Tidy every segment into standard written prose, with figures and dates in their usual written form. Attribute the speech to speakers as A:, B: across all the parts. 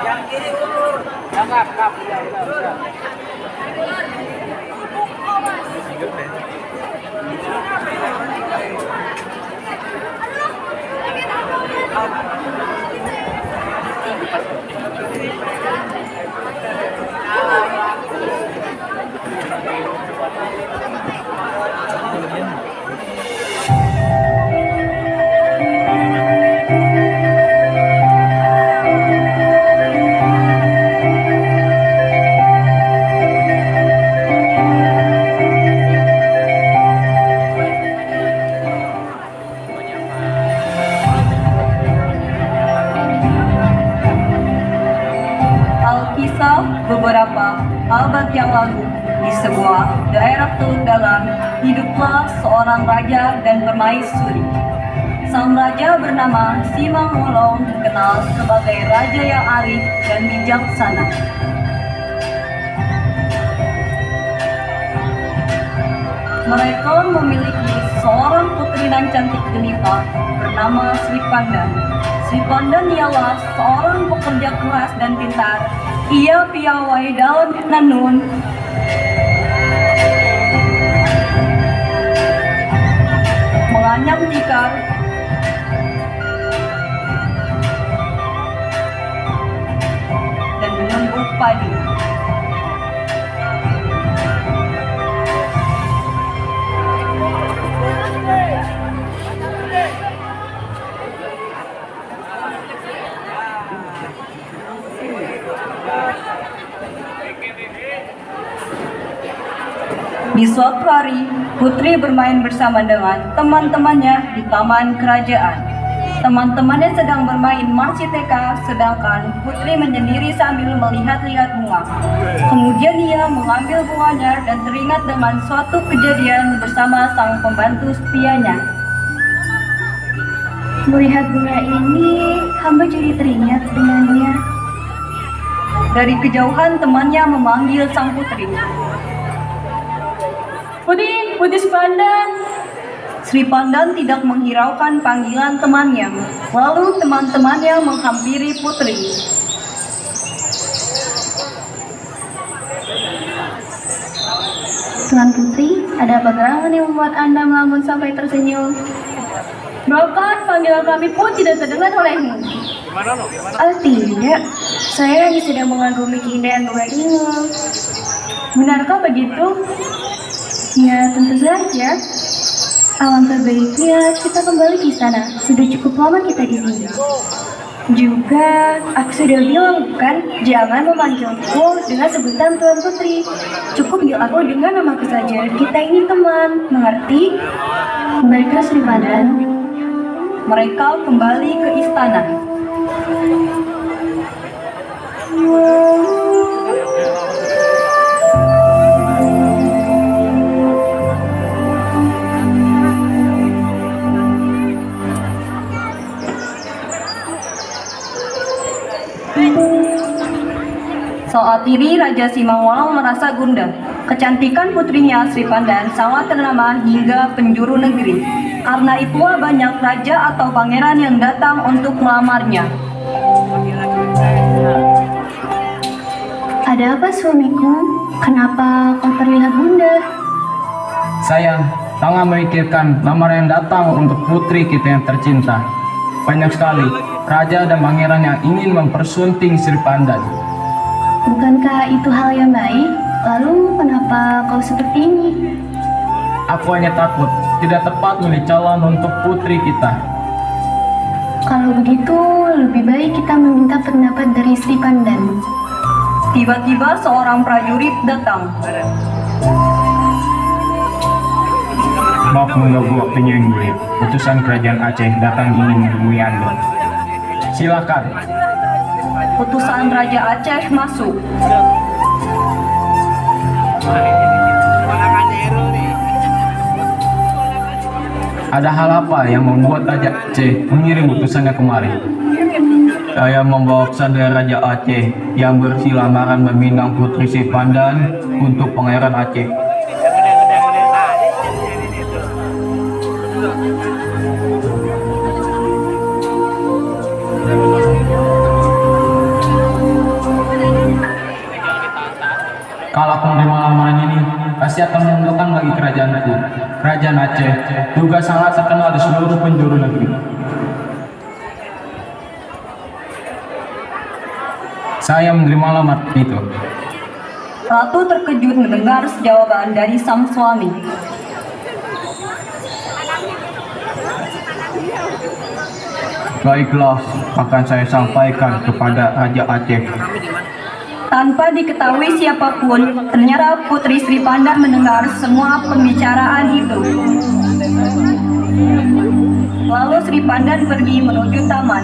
A: Yang kiri ulur. Kap. Ya, udah.
B: Alkisah beberapa abad yang lalu, di sebuah daerah Teluk Dalam, hiduplah seorang raja dan permaisuri. Sang raja bernama Simang Wolong, dikenal sebagai raja yang arif dan bijaksana. Mereka memiliki seorang putri dan cantik jelita bernama Sri Pandan. Sri Pandan ialah seorang pekerja keras dan pintar. Ia piawai dalam menenun, menganyam tikar, dan menumbuk padi. Di suatu hari, putri bermain bersama dengan teman-temannya di taman kerajaan. Teman-temannya sedang bermain marsiteka, sedangkan putri menyendiri sambil melihat-lihat bunga. Kemudian ia mengambil bunganya dan teringat dengan suatu kejadian bersama sang pembantu setianya.
C: Melihat bunga ini, hamba jadi teringat dengannya.
B: Dari kejauhan temannya memanggil sang putri.
C: Putri Pandan.
B: Sri Pandan tidak menghiraukan panggilan temannya. Lalu teman-temannya menghampiri putri.
C: Tuan Putri, ada apa gerangan yang membuat Anda melamun sampai tersenyum? Bahkan panggilan kami pun tidak terdengar olehmu. Tidak, saya hanya sedang mengagumi keindahan bunga ini. Benarkah begitu? Ya, tentu saja. Alangkah baiknya kita kembali ke istana. Sudah cukup lama kita di sini. Juga, aku sudah bilang bukan, jangan memanggilku dengan sebutan Tuan Putri. Cukup panggil aku dengan namaku saja. Kita ini teman, mengerti? Baiklah Sri Pandan.
B: Mereka kembali ke istana. Saat ini Raja Simang Wolong merasa gundah. Kecantikan putrinya Sri Pandan sangat ternama hingga penjuru negeri. Karena itu banyak raja atau pangeran yang datang untuk melamarnya.
C: Ada apa suamiku? Kenapa kau terlihat gundah?
D: Sayang, tengah memikirkan lamaran yang datang untuk putri kita yang tercinta. Banyak sekali raja dan pangeran yang ingin mempersunting Sri Pandan.
C: Bukankah itu hal yang baik? Lalu kenapa kau seperti ini?
D: Aku hanya takut tidak tepat memilih calon untuk putri kita.
C: Kalau begitu, lebih baik kita meminta pendapat dari Sri Pandan.
B: Tiba-tiba seorang prajurit datang.
E: Maaf mengganggu waktunya yang mulia. Utusan kerajaan Aceh datang ingin menemui Anda.
D: Silakan.
B: Utusan Raja Aceh masuk.
D: Ada hal apa yang membuat Raja Aceh mengirim utusannya kemari? Saya membawa pesan dari Raja Aceh yang bersih lamaran meminang Putri Sripandan untuk Pangeran Aceh. Kalau aku menerima lamaran ini, pasti akan menguntungkan bagi kerajaanku. Kerajaan Aceh juga sangat terkenal di seluruh penjuru negeri. Saya menerima lamaran itu.
B: Ratu terkejut mendengar jawaban dari sang suami.
D: Baiklah, akan saya sampaikan kepada Raja Aceh.
B: Tanpa diketahui siapapun, ternyata Putri Sripandan mendengar semua pembicaraan itu. Lalu Sripandan pergi menuju taman.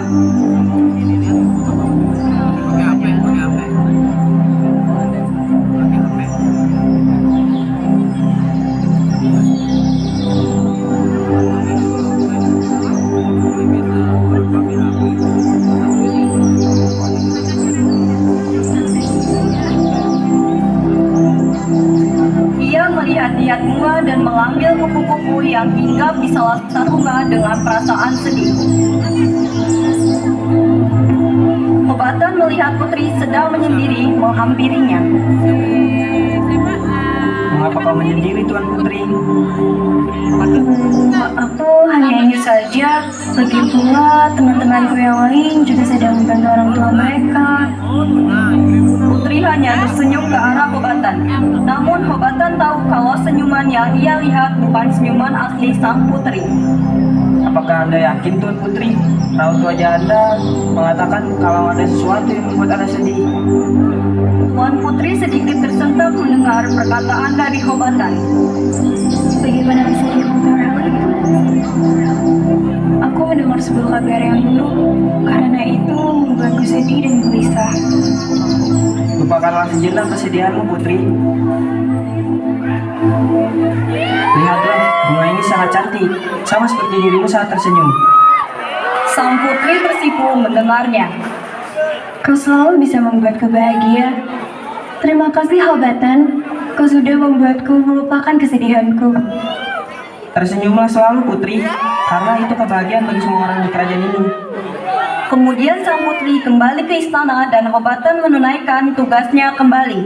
B: Ia melihat-lihat bunga dan mengambil kupu-kupu yang hinggap di salah satu bunga dengan perasaan sedih. Hobatan melihat Putri sedang menyendiri menghampirinya.
A: Mengapa kau menyendiri, Tuan Putri?
C: Aku hanya ingin saja, lagi pula teman-temanku yang lain juga sedang membantu orang tua mereka.
B: Putri hanya tersenyum ke arah Hobatan. Namun Hobatan tahu kalau senyuman yang ia lihat bukan senyuman asli sang putri.
A: Apakah Anda yakin, Tuan Putri? Raut wajah Anda mengatakan kalau ada sesuatu yang membuat Anda sedih.
B: Tuan Putri sedikit tersentak mendengar perkataan dari Hobatan.
C: Bagaimana bisa diungkapkan hal itu? Aku mendengar sebuah kabar yang buruk, karena itu membuatku sedih dan gelisah.
A: Lupakanlah sejenak kesedihanmu, Putri. Lihatlah, bunga ini sangat cantik, sama seperti dirimu saat tersenyum.
B: Sang putri tersipu mendengarnya.
C: Kau selalu bisa membuatku bahagia. Terima kasih, Hobatan. Kau sudah membuatku melupakan kesedihanku.
A: Tersenyumlah selalu, Putri, karena itu kebahagiaan bagi semua orang di kerajaan ini.
B: Kemudian sang putri kembali ke istana dan Hobatan menunaikan tugasnya kembali.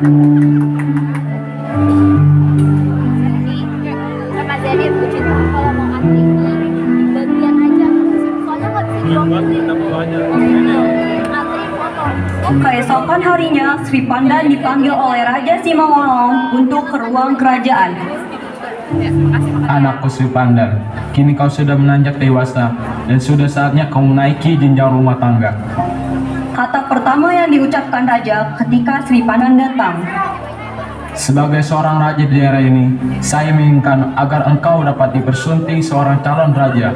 C: Sama jadi bucin kalau mau antri bagian aja. Soalnya nggak bisa diomongin. Antri foto.
B: Keesokan harinya, Sri Pandan dipanggil oleh Raja Simangolong untuk ke ruang kerajaan.
D: Anakku Sri Pandan, kini kau sudah menanjak dewasa dan sudah saatnya kau menaiki jenjang rumah tangga.
B: Kata pertama yang diucapkan Raja ketika Sri Pandan datang.
D: Sebagai seorang raja di daerah ini, saya menginginkan agar engkau dapat dipersunting seorang calon raja,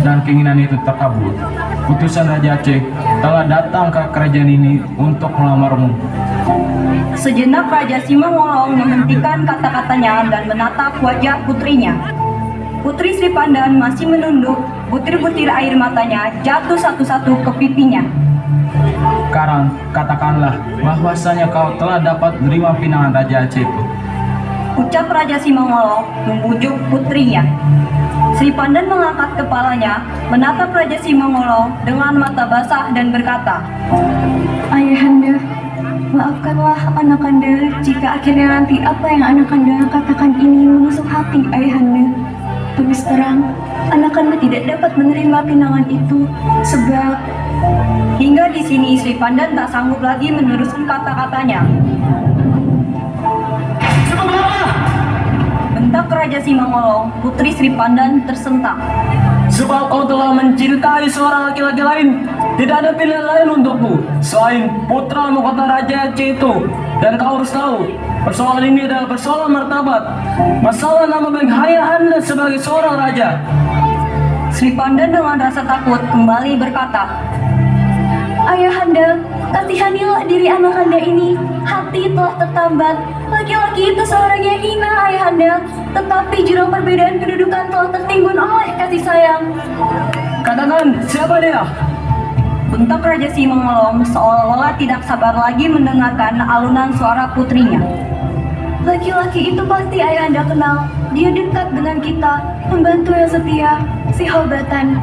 D: dan keinginan itu terkabul. Utusan Raja Aceh telah datang ke kerajaan ini untuk melamarmu.
B: Sejenak Raja Simangolong menghentikan kata-katanya dan menatap wajah putrinya. Putri Sri Pandan masih menunduk, butir-butir air matanya jatuh satu-satu ke pipinya.
D: Sekarang katakanlah bahwasanya kau telah dapat menerima pinangan Raja Aceh itu.
B: Ucap Raja Simangolong membujuk putrinya. Sri Pandan mengangkat kepalanya, menatap Raja Simangolong dengan mata basah dan berkata,
C: Ayahanda, maafkanlah anak Anda jika akhirnya nanti apa yang anak Anda katakan ini menusuk hati Ayahanda. Terus terang, anak Anda tidak dapat menerima pinangan itu sebab
B: hingga di sini Sri Pandan tak sanggup lagi meneruskan kata-katanya. Bentak Raja Simangolong, putri Sri Pandan tersentak.
A: Sebab kau telah mencintai seorang laki-laki lain, tidak ada pilihan lain untukmu selain putra mahkota Raja Aceh itu. Dan kau harus tahu, persoalan ini adalah persoalan martabat, masalah nama baik ayahanda sebagai seorang raja.
B: Sri Pandan dengan rasa takut kembali berkata,
C: Ayahanda, kasihanilah diri anak Anda ini. Hati telah tertambat. Laki-laki itu seorang yang hina Ayahanda, tetapi jurang perbedaan kedudukan telah tertimbun oleh kasih sayang.
A: Katakan, siapa dia?
B: bentak Raja Simangolong seolah-olah tidak sabar lagi mendengarkan alunan suara putrinya.
C: Laki-laki itu pasti Ayahanda kenal. Dia dekat dengan kita, pembantu yang setia, si Hobatan.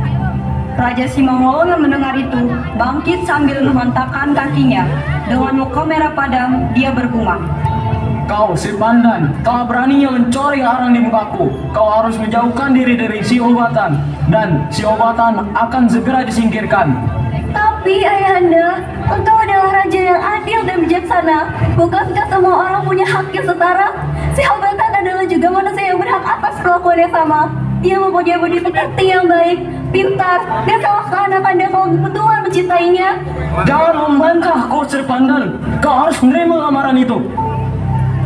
B: Raja Simangolong yang mendengar itu bangkit sambil menghentakkan kakinya. Dengan muka merah padam, dia bergumam.
A: Kau, Sri Pandan, telah beraninya mencoreng arang di mukaku. Kau harus menjauhkan diri dari si Obatan, dan si Obatan akan segera disingkirkan.
C: Tapi Ayahanda, engkau adalah raja yang adil dan bijaksana. Bukankah semua orang punya hak yang setara? Si Hobatan adalah juga manusia yang berhak atas perlakuan yang sama. Dia mempunyai budi pekerti yang baik, pintar, dan salahkah anak Anda kalau betul mencintainya?
A: Jangan membantah, kau Sri Pandan. Kau harus menerima lamaran itu.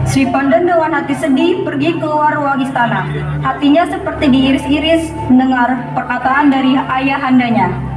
B: Sri Pandan dengan hati sedih pergi keluar ruang istana. Hatinya seperti diiris-iris mendengar perkataan dari ayahandanya.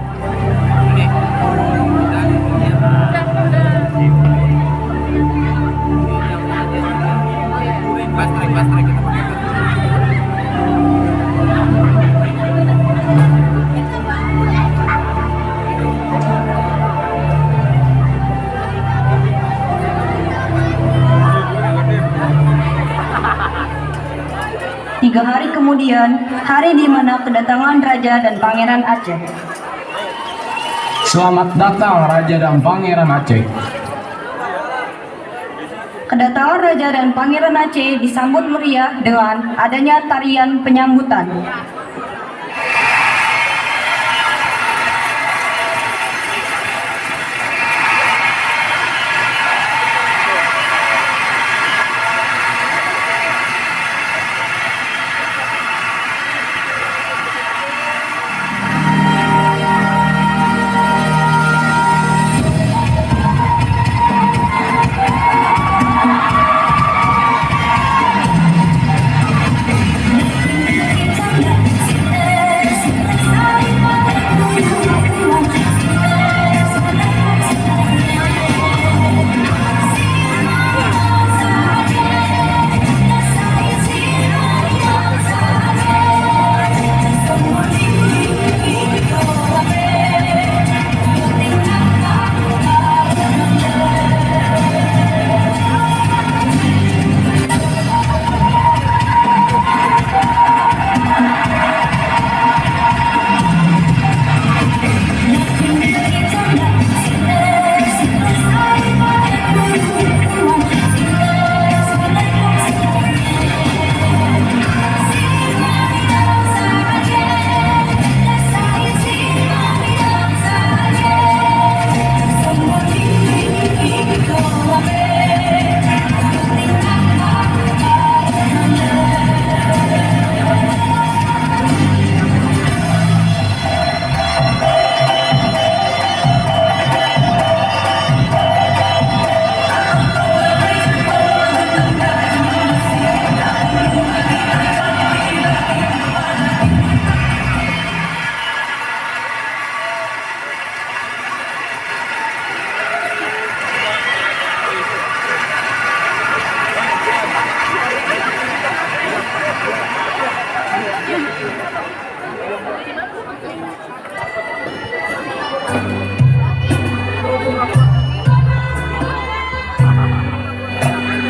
B: Tiga hari kemudian, hari di mana kedatangan Raja dan Pangeran Aceh.
D: Selamat datang Raja dan Pangeran Aceh.
B: Kedatangan Raja dan Pangeran Aceh disambut meriah dengan adanya tarian penyambutan.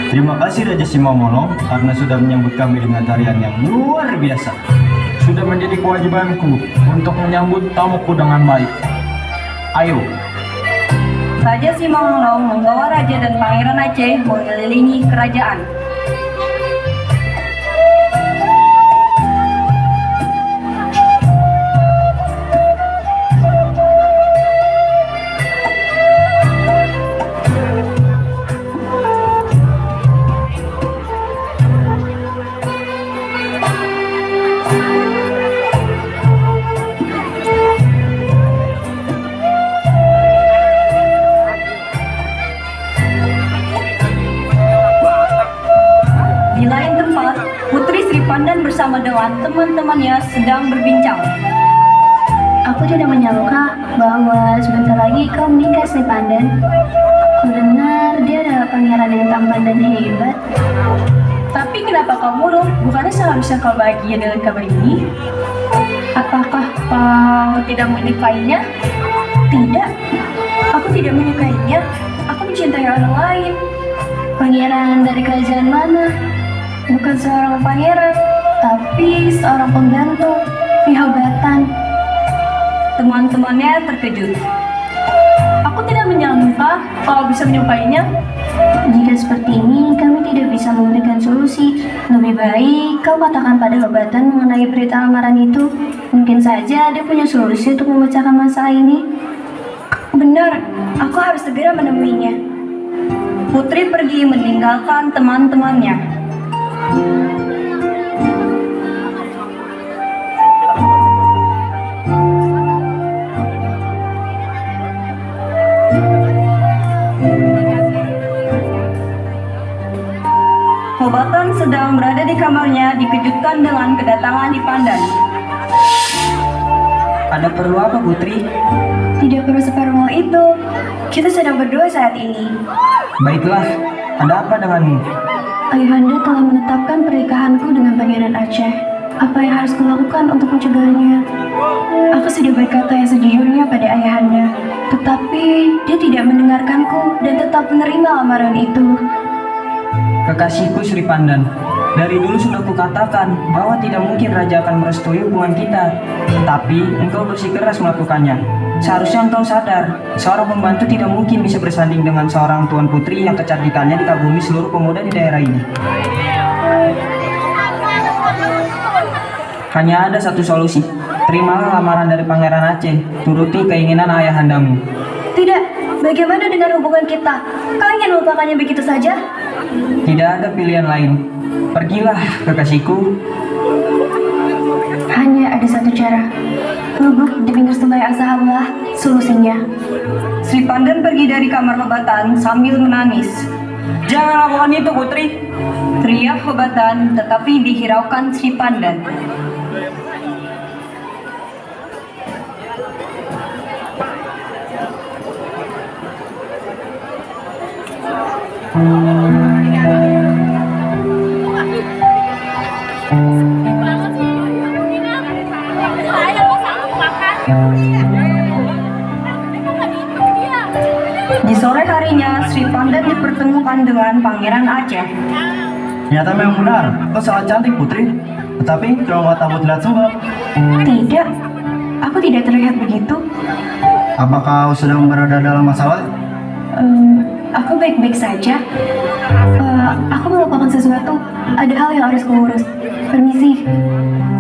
F: Terima kasih Raja Simamolong karena sudah menyambut kami dengan tarian yang luar biasa.
D: Sudah menjadi kewajibanku untuk menyambut tamuku dengan baik. Ayo,
B: Raja Simangolong membawa Raja dan Pangeran Aceh mengelilingi kerajaan. Di lain tempat, Putri Sri Pandan bersama dengan teman-temannya sedang berbincang.
C: Aku tidak menyangka bahwa sebentar lagi kau menikah, Sri Pandan. Kudengar dia adalah pangeran yang tampan dan hebat.
B: Tapi kenapa kau murung? Bukannya seharusnya kau bahagia dengan kabar ini?
C: Apakah kau tidak menyukainya?
B: Tidak, aku tidak menyukainya. Aku mencintai orang lain.
C: Pangeran dari kerajaan mana? Bukan seorang pangeran, tapi seorang pembantu pihobatan.
B: Teman-temannya terkejut.
C: Aku tidak menyangka kau bisa menyukainya. Jika seperti ini, kami tidak bisa memberikan solusi. Lebih baik kau katakan pada Hobatan mengenai berita lamaran itu. Mungkin saja dia punya solusi untuk memecahkan masalah ini.
B: Benar, aku harus segera menemuinya. Putri pergi meninggalkan teman-temannya. Hobatan sedang berada di kamarnya dikejutkan dengan kedatangan di Pandan.
A: Ada perlu apa, Putri?
C: Tidak perlu seperlu itu. Kita sedang berdoa saat ini.
A: Baiklah, ada apa denganmu?
C: Ayahanda telah menetapkan pernikahanku dengan Pangeran Aceh. Apa yang harus kulakukan untuk mencegahnya? Aku sudah berkata yang sejujurnya pada Ayahanda, tetapi dia tidak mendengarkanku dan tetap menerima lamaran itu.
A: Kekasihku Sri Pandan, dari dulu sudah kukatakan bahwa tidak mungkin raja akan merestui hubungan kita. Tapi engkau bersikeras melakukannya. Seharusnya engkau sadar, seorang pembantu tidak mungkin bisa bersanding dengan seorang tuan putri yang kecantikannya dikagumi seluruh pemuda di daerah ini. Hanya ada satu solusi. Terimalah lamaran dari Pangeran Aceh, turuti keinginan ayahandamu.
C: Tidak, bagaimana dengan hubungan kita? Kau ingin melupakannya begitu saja?
A: Tidak ada pilihan lain. Pergilah, kekasihku.
C: Hanya ada satu cara. Lubuk di pinggir sungai Asahablah solusinya.
B: Sri Pandan pergi dari kamar Hobatan sambil menangis.
A: Jangan lakukan itu, Putri.
B: Teriak Hobatan tetapi dihiraukan Sri Pandan. Di sore harinya, Sri Pandan dipertemukan dengan Pangeran Aceh.
F: Ternyata memang benar, kau sangat cantik Putri. Tetapi kalau matamu terlihat sumbang.
C: Tidak, aku tidak terlihat begitu.
F: Apakah kau sedang berada dalam masalah?
C: Aku baik-baik saja. Aku melupakan sesuatu. Ada hal yang harus kuurus. Permisi.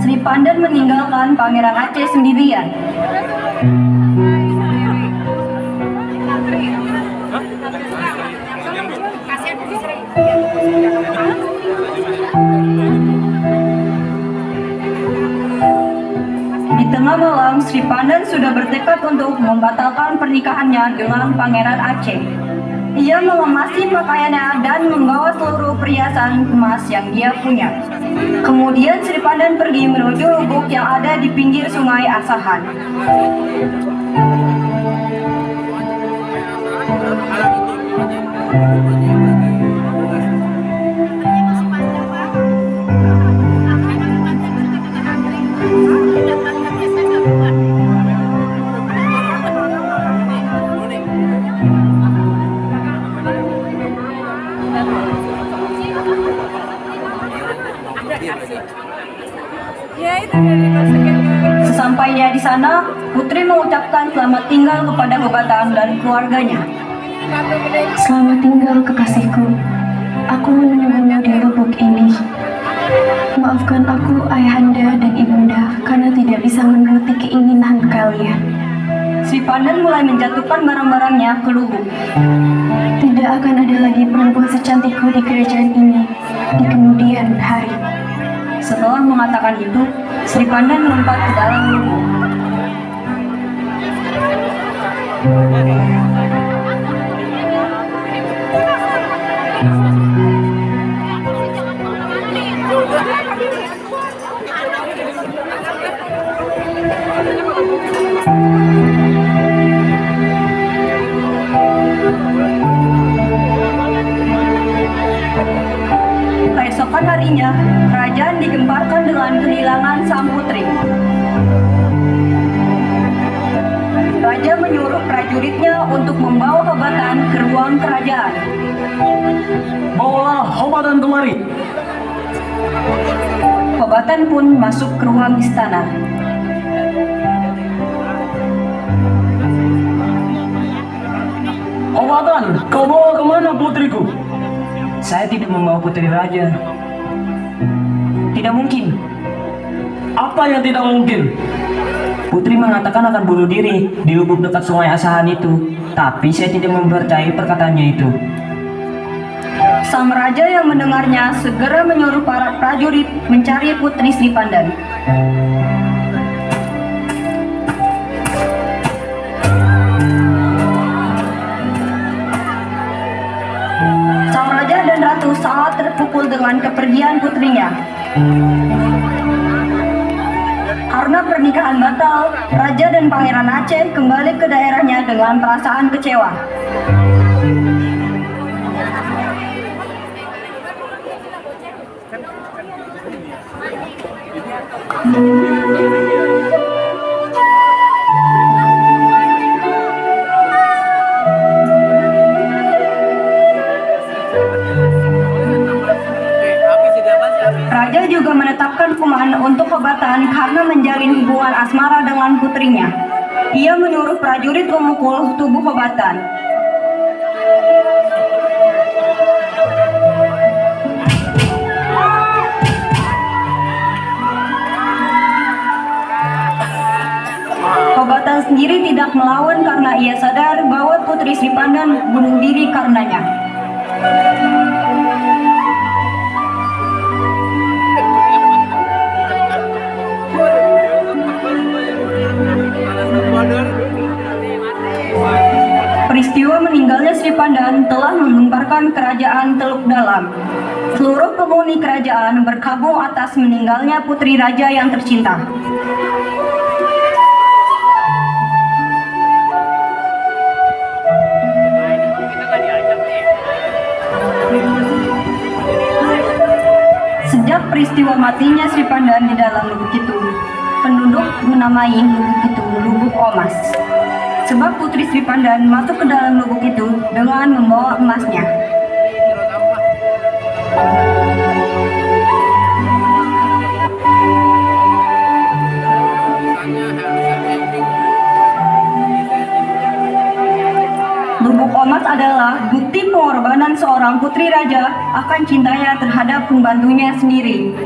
B: Sri Pandan meninggalkan Pangeran Aceh sendirian. Di tengah malam, Sri Pandan sudah bertekad untuk membatalkan pernikahannya dengan Pangeran Aceh. Ia mengemasi pakaiannya dan membawa seluruh perhiasan emas yang dia punya. Kemudian Sri Pandan pergi menuju lubuk yang ada di pinggir sungai Asahan. Sesampainya di sana, Putri mengucapkan selamat tinggal kepada Hobatan dan keluarganya.
C: Selamat tinggal kekasihku. Aku menunggumu di lubuk ini. Maafkan aku ayahanda dan ibunda karena tidak bisa menuruti keinginan kalian.
B: Sri Pandan mulai menjatuhkan barang-barangnya ke lubuk.
C: Tidak akan ada lagi perempuan secantikku di kerajaan ini di kemudian hari.
B: Setelah mengatakan itu, Sri Pandan melompat ke dalam lubuk. Keesokan harinya, kerajaan digemparkan dengan kehilangan sang putri. Raja menyuruh prajuritnya untuk membawa Hobatan ke ruang kerajaan.
A: Bawalah Hobatan kemari.
B: Hobatan pun masuk ke ruang istana.
A: Hobatan, kau bawa kemana putriku?
G: Saya tidak membawa putri raja. Tidak mungkin.
A: Apa yang tidak mungkin?
G: Putri mengatakan akan bunuh diri di lubuk dekat sungai Asahan itu. Tapi saya tidak mempercayai perkataannya itu.
B: Sang raja yang mendengarnya segera menyuruh para prajurit mencari putri Sri Pandan. Sang raja dan ratu sangat terpukul dengan kepergian putrinya. Karena pernikahan batal, raja dan pangeran Aceh kembali ke daerahnya dengan perasaan kecewa. Raja juga menetapkan hukuman untuk Hobatan karena menjalin hubungan asmara dengan putrinya. Ia menyuruh prajurit memukul tubuh Hobatan. Hobatan sendiri tidak melawan karena ia sadar bahwa putri Sri Pandan bunuh diri karenanya. Peristiwa meninggalnya Sri Pandan telah menggemparkan kerajaan Teluk Dalam. Seluruh penghuni kerajaan berkabung atas meninggalnya putri raja yang tercinta. Sejak peristiwa matinya Sri Pandan di dalam lubuk itu, penduduk menamai lubuk itu Lubuk Omas. Sebab putri Sri Pandan masuk ke dalam lubuk itu dengan membawa emasnya. Lubuk Omas adalah bukti pengorbanan seorang putri raja akan cintanya terhadap pembantunya sendiri.